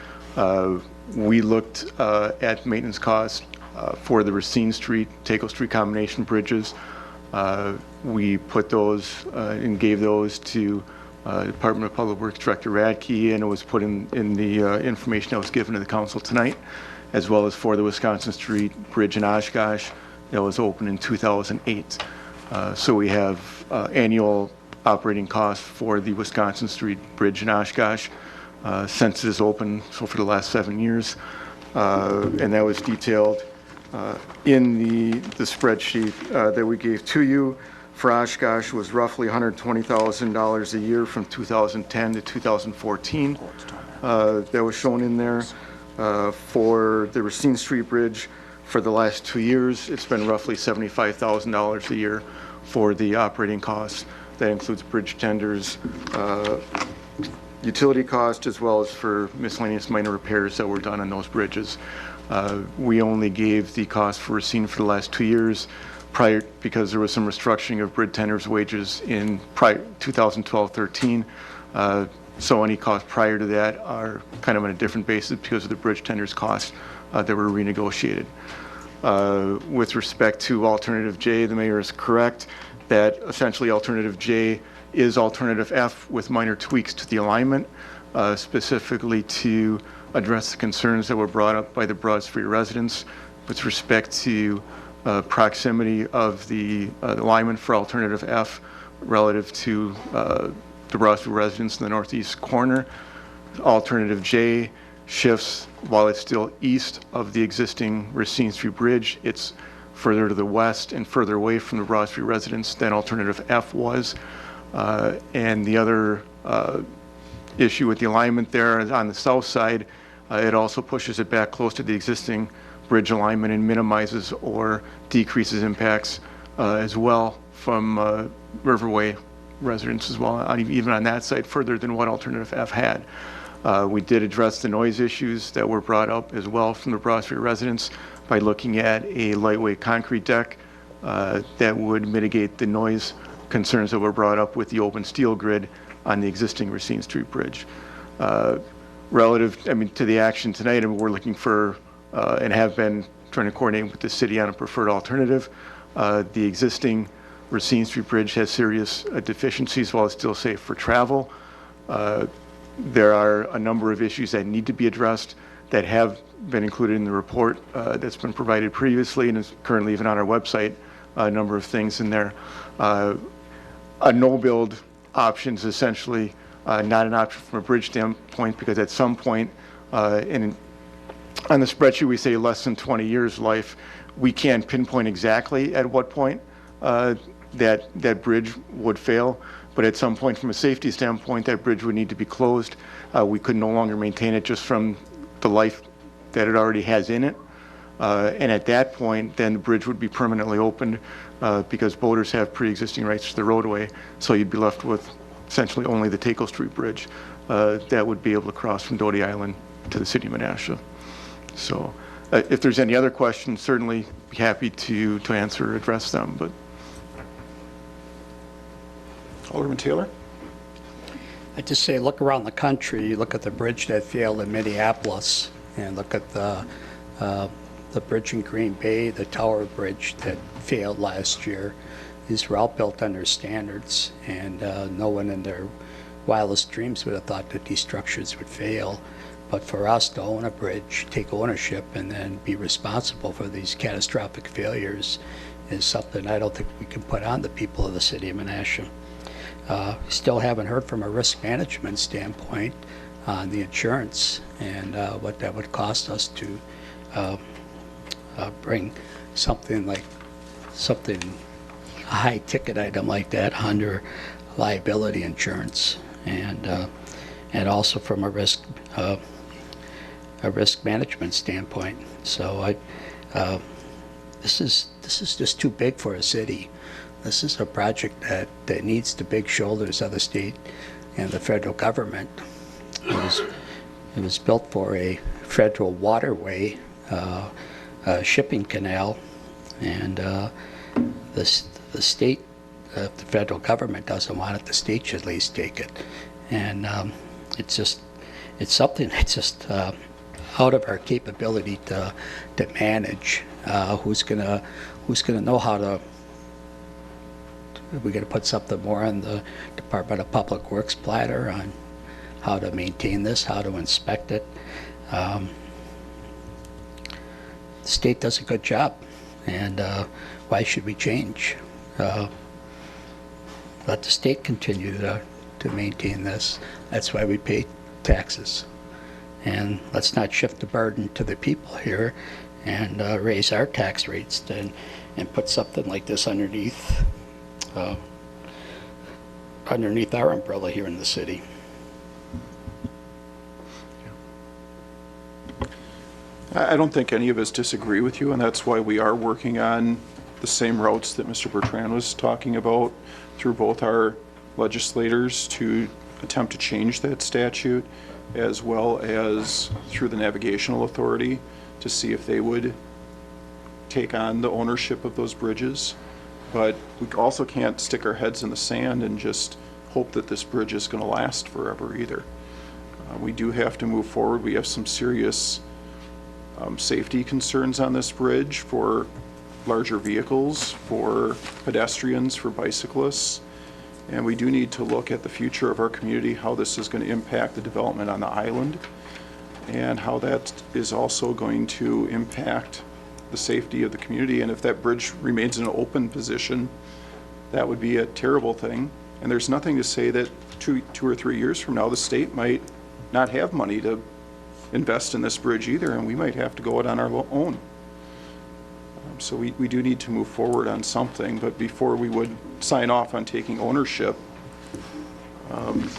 we looked at maintenance costs for the Racine Street, Taco Street combination bridges. We put those and gave those to Department of Public Works Director Radke, and it was put in the information that was given to the council tonight, as well as for the Wisconsin Street Bridge in Oshkosh that was opened in 2008. So we have annual operating costs for the Wisconsin Street Bridge in Oshkosh since it is open, so for the last 7 years. And that was detailed in the spreadsheet that we gave to you. For Oshkosh was roughly $120,000 a year from 2010 to 2014. That was shown in there. For the Racine Street Bridge, for the last 2 years, it's been roughly $75,000 a year for the operating costs. That includes bridge tenders, utility costs, as well as for miscellaneous minor repairs that were done on those bridges. We only gave the cost for Racine for the last 2 years prior, because there was some restructuring of bridge tenders' wages in 2012-13. So any costs prior to that are kind of on a different basis because of the bridge tenders' costs that were renegotiated. With respect to Alternative J, the mayor is correct that essentially Alternative J is Alternative F with minor tweaks to the alignment, specifically to address the concerns that were brought up by the Broad Street residents with respect to proximity of the alignment for Alternative F relative to the Broad Street residents in the northeast corner. Alternative J shifts, while it's still east of the existing Racine Street Bridge, it's further to the west and further away from the Broad Street residents than Alternative F was. And the other issue with the alignment there is on the south side, it also pushes it back close to the existing bridge alignment and minimizes or decreases impacts as well from Riverway residents as well, even on that side further than what Alternative F had. We did address the noise issues that were brought up as well from the Broad Street residents by looking at a lightweight concrete deck that would mitigate the noise concerns that were brought up with the open steel grid on the existing Racine Street Bridge. Relative, to the action tonight, we're looking for and have been trying to coordinate with the city on a preferred alternative. The existing Racine Street Bridge has serious deficiencies while it's still safe for travel. There are a number of issues that need to be addressed that have been included in the report that's been provided previously and is currently even on our website, a number of things in there. A no-build option is essentially not an option from a bridge standpoint, because at some point, on the spreadsheet we say less than 20 years life. We can't pinpoint exactly at what point that bridge would fail, but at some point from a safety standpoint that bridge would need to be closed. We could no longer maintain it just from the life that it already has in it. And at that point, then the bridge would be permanently opened because boaters have pre-existing rights to the roadway, so you'd be left with essentially only the Taco Street Bridge that would be able to cross from Doty Island to the city of Menasha. So if there's any other questions, certainly be happy to answer or address them. But Alderman Taylor? I just say, look around the country, look at the bridge that failed in Minneapolis, and look at the bridge in Green Bay, the Tower Bridge that failed last year. These were all built under standards, and no one in their wildest dreams would have thought that these structures would fail. But for us to own a bridge, take ownership, and then be responsible for these catastrophic failures is something I don't think we can put on the people of the city of Menasha. Still haven't heard from a risk management standpoint on the insurance and what that would cost us to bring something a high ticket item like that under liability insurance, and also from a risk management standpoint. So this is just too big for a city. This is a project that needs the big shoulders of the state and the federal government. It was built for a federal waterway, shipping canal, and the state, the federal government doesn't want it. The state should at least take it, and it's something that's just out of our capability to manage. Who's gonna know how to? We're going to put something more on the Department of Public Works platter on how to maintain this, how to inspect it. The state does a good job, and why should we change? Let the state continue to maintain this. That's why we pay taxes. And let's not shift the burden to the people here and raise our tax rates and put something like this underneath our umbrella here in the city. I don't think any of us disagree with you, and that's why we are working on the same routes that Mr. Bertrand was talking about through both our legislators to attempt to change that statute, as well as through the Navigational Authority to see if they would take on the ownership of those bridges. But we also can't stick our heads in the sand and just hope that this bridge is going to last forever either. We do have to move forward. We have some serious safety concerns on this bridge for larger vehicles, for pedestrians, for bicyclists. And we do need to look at the future of our community, how this is going to impact the development on the island, and how that is also going to impact the safety of the community. And if that bridge remains in an open position, that would be a terrible thing. And there's nothing to say that two or 3 years from now, the state might not have money to invest in this bridge either, and we might have to go it on our own. So we do need to move forward on something, but before we would sign off on taking ownership,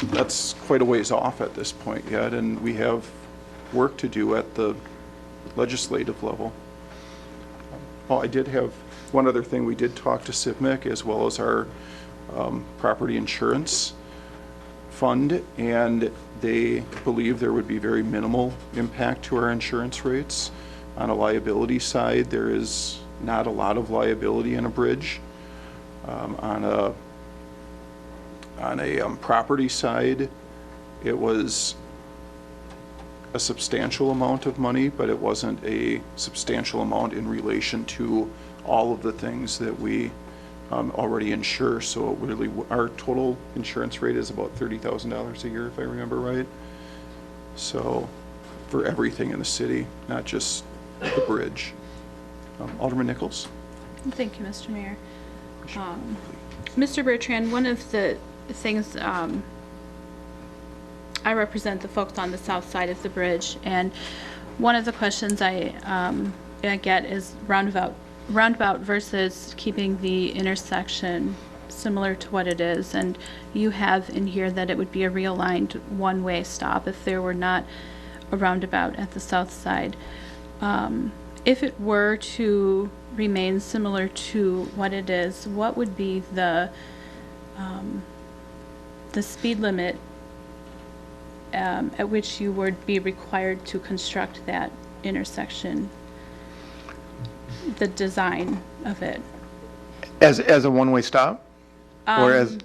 that's quite a ways off at this point yet, and we have work to do at the legislative level. Oh, I did have one other thing. We did talk to CIVMIC as well as our property insurance fund, and they believe there would be very minimal impact to our insurance rates. On a liability side, there is not a lot of liability in a bridge. On a property side, it was a substantial amount of money, but it wasn't a substantial amount in relation to all of the things that we already insure. So really, our total insurance rate is about $30,000 a year, if I remember right. So for everything in the city, not just the bridge. Alderman Nichols? Thank you, Mr. Mayor. Mr. Bertrand, one of the things, I represent the folks on the south side of the bridge, and one of the questions I get is roundabout versus keeping the intersection similar to what it is. And you have in here that it would be a realigned one-way stop if there were not a roundabout at the south side. If it were to remain similar to what it is, what would be the speed limit at which you would be required to construct that intersection, the design of it? As a one-way stop? Or as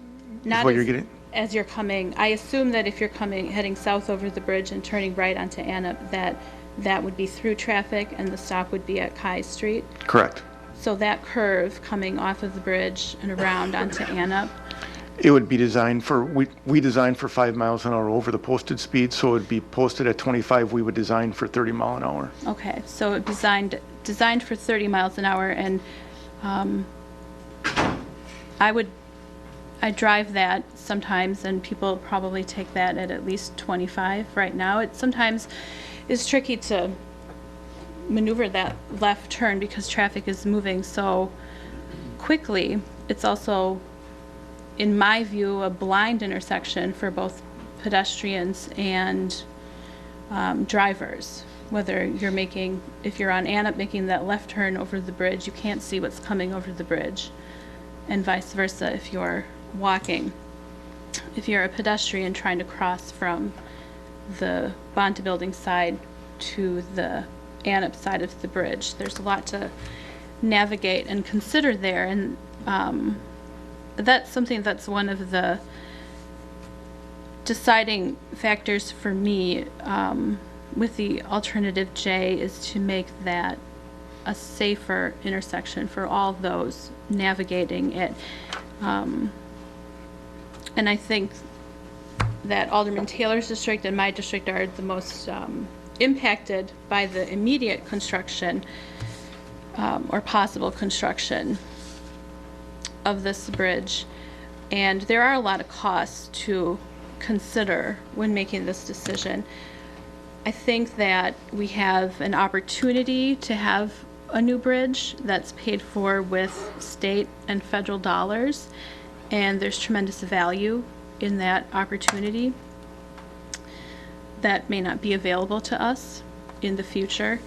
Not what you're getting? as you're coming. I assume that if you're heading south over the bridge and turning right onto Annup, that would be through traffic and the stop would be at Kai Street. Correct. So that curve coming off of the bridge and around onto Annup, It would be designed for, we designed for 5 miles an hour over the posted speed, so it would be posted at 25, we would design for 30 mile an hour. okay, so it designed for 30 miles an hour, and I drive that sometimes, and people probably take that at least 25 right now. It sometimes is tricky to maneuver that left turn because traffic is moving so quickly. It's also, in my view, a blind intersection for both pedestrians and drivers. Whether if you're on Annup making that left turn over the bridge, you can't see what's coming over the bridge, and vice versa if you're walking. If you're a pedestrian trying to cross from the Bonta Building side to the Annup side of the bridge, there's a lot to navigate and consider there, and that's something that's one of the deciding factors for me with the alternative J, is to make that a safer intersection for all those navigating it. And I think that Alderman Taylor's district and my district are the most impacted by the immediate construction or possible construction of this bridge. And there are a lot of costs to consider when making this decision. I think that we have an opportunity to have a new bridge that's paid for with state and federal dollars, and there's tremendous value in that opportunity that may not be available to us in the future.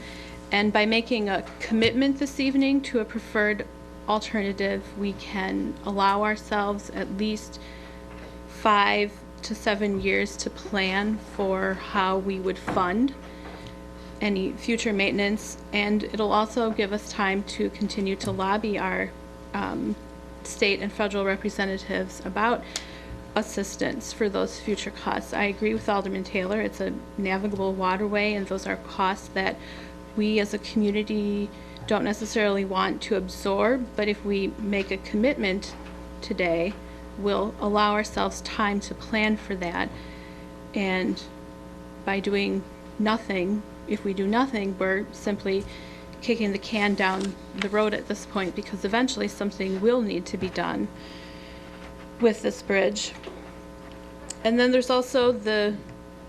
And by making a commitment this evening to a preferred alternative, we can allow ourselves at least 5 to 7 years to plan for how we would fund any future maintenance, and it'll also give us time to continue to lobby our state and federal representatives about assistance for those future costs. I agree with Alderman Taylor. It's a navigable waterway, and those are costs that we as a community don't necessarily want to absorb, but if we make a commitment today, we'll allow ourselves time to plan for that. And by doing nothing, if we do nothing, we're simply kicking the can down the road at this point, because eventually something will need to be done with this bridge. And then there's also the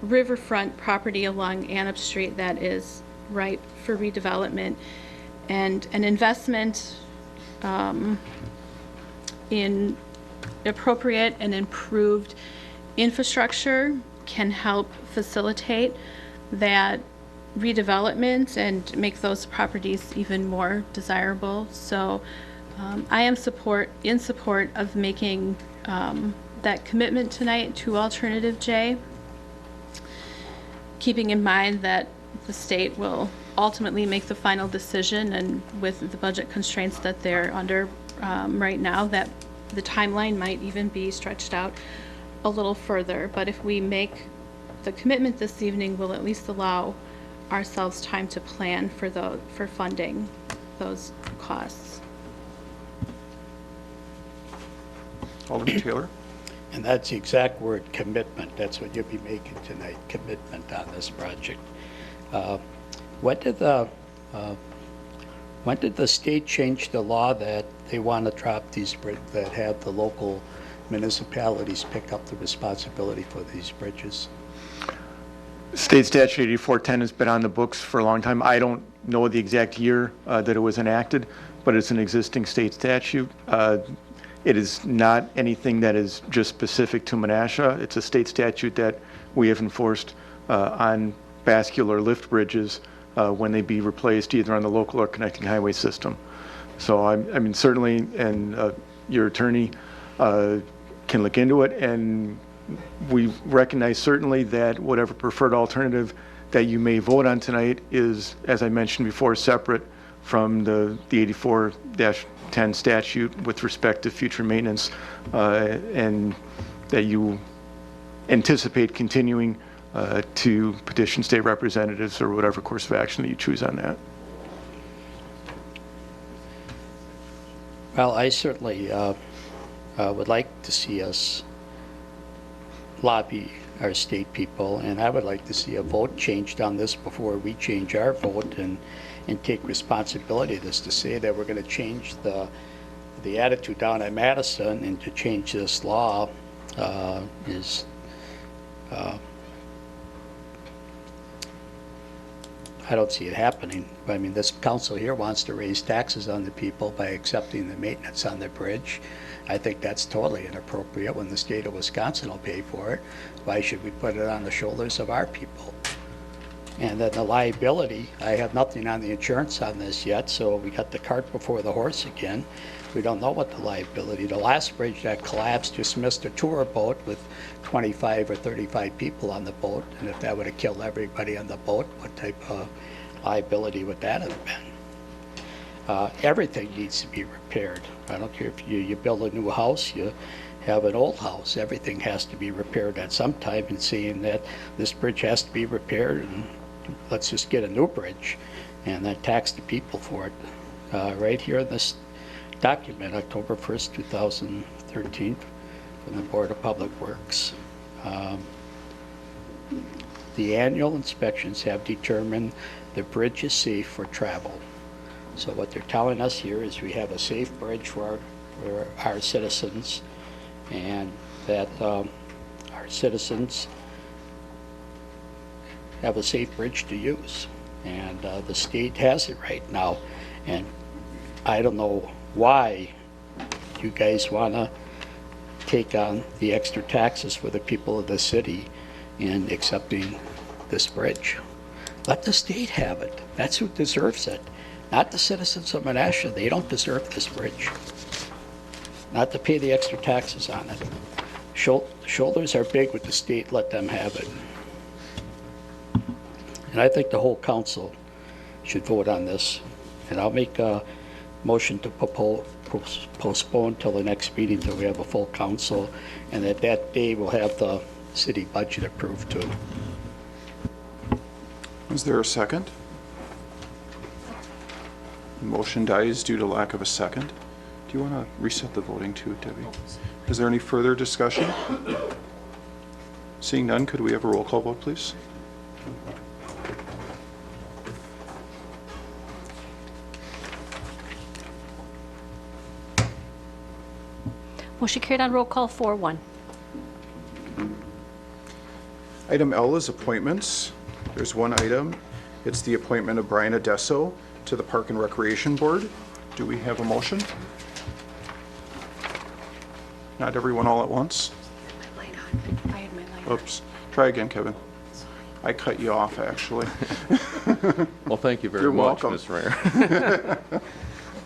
riverfront property along Annup Street that is ripe for redevelopment, and an investment in appropriate and improved infrastructure can help facilitate that redevelopment and make those properties even more desirable. So I am in support of making that commitment tonight to Alternative J, keeping in mind that the state will ultimately make the final decision, and with the budget constraints that they're under right now, that the timeline might even be stretched out a little further. But if we make the commitment this evening, we'll at least allow ourselves time to plan for funding those costs. Alderman Taylor? And that's the exact word, commitment. That's what you'll be making tonight, commitment on this project. When did the state change the law that they want to drop these, that have the local municipalities pick up the responsibility for these bridges? State Statute 8410 has been on the books for a long time. I don't know the exact year that it was enacted, but it's an existing state statute. It is not anything that is just specific to Menasha. It's a state statute that we have enforced on vascular lift bridges when they be replaced either on the local or connecting highway system. So I mean, certainly, and your attorney can look into it, and we recognize certainly that whatever preferred alternative that you may vote on tonight is, as I mentioned before, separate from the 84-10 statute with respect to future maintenance, and that you anticipate continuing to petition state representatives or whatever course of action that you choose on that. Well, I certainly would like to see us lobby our state people, and I would like to see a vote changed on this before we change our vote and take responsibility. This to say that we're going to change the attitude down at Madison, and to change this law is I don't see it happening. I mean, this council here wants to raise taxes on the people by accepting the maintenance on the bridge. I think that's totally inappropriate when the state of Wisconsin will pay for it. Why should we put it on the shoulders of our people? And then the liability, I have nothing on the insurance on this yet, so we got the cart before the horse again. We don't know what the liability. The last bridge that collapsed just missed a tour boat with 25 or 35 people on the boat, and if that would have killed everybody on the boat, what type of liability would that have been? Everything needs to be repaired. I don't care if you build a new house, you have an old house. Everything has to be repaired at some time, and seeing that this bridge has to be repaired, and let's just get a new bridge and then tax the people for it. Right here in this document, October 1st, 2013, from the Board of Public Works. The annual inspections have determined the bridge is safe for travel. So what they're telling us here is we have a safe bridge for our citizens, and that our citizens have a safe bridge to use. And the state has it right now. And I don't know why you guys want to take on the extra taxes for the people of the city in accepting this bridge. Let the state have it. That's who deserves it. Not the citizens of Menasha. They don't deserve this bridge. Not to pay the extra taxes on it. Shoulders are big with the state. Let them have it. And I think the whole council should vote on this. And I'll make a motion to postpone till the next meeting till we have a full council, and that day we'll have the city budget approved too. Is there a second? Motion dies due to lack of a second. Do you want to reset the voting too, Debbie? Is there any further discussion? Seeing none, could we have a roll call vote, please? Motion carried on roll call 4-1. Item L is appointments. There's one item. It's the appointment of Brian Adesso to the Park and Recreation Board. Do we have a motion? Not everyone all at once? I had my light on. Oops. Try again, Kevin. I cut you off, actually. Well, thank you very You're much, welcome. Mr. Mayor.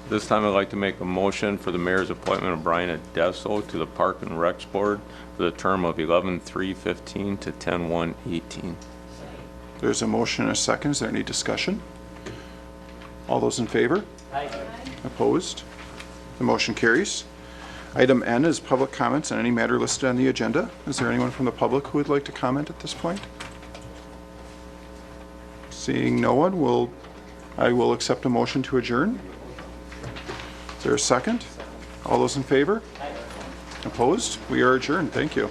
This time I'd like to make a motion for the mayor's appointment of Brian Adesso to the Park and Recs Board for the term of 11/3/15 to 10/1/18. There's a motion and a second. Is there any discussion? All those in favor? Aye. Opposed? The motion carries. Item N is public comments on any matter listed on the agenda. Is there anyone from the public who would like to comment at this point? Seeing no one, I will accept a motion to adjourn. Is there a second? All those in favor? Opposed? We are adjourned. Thank you.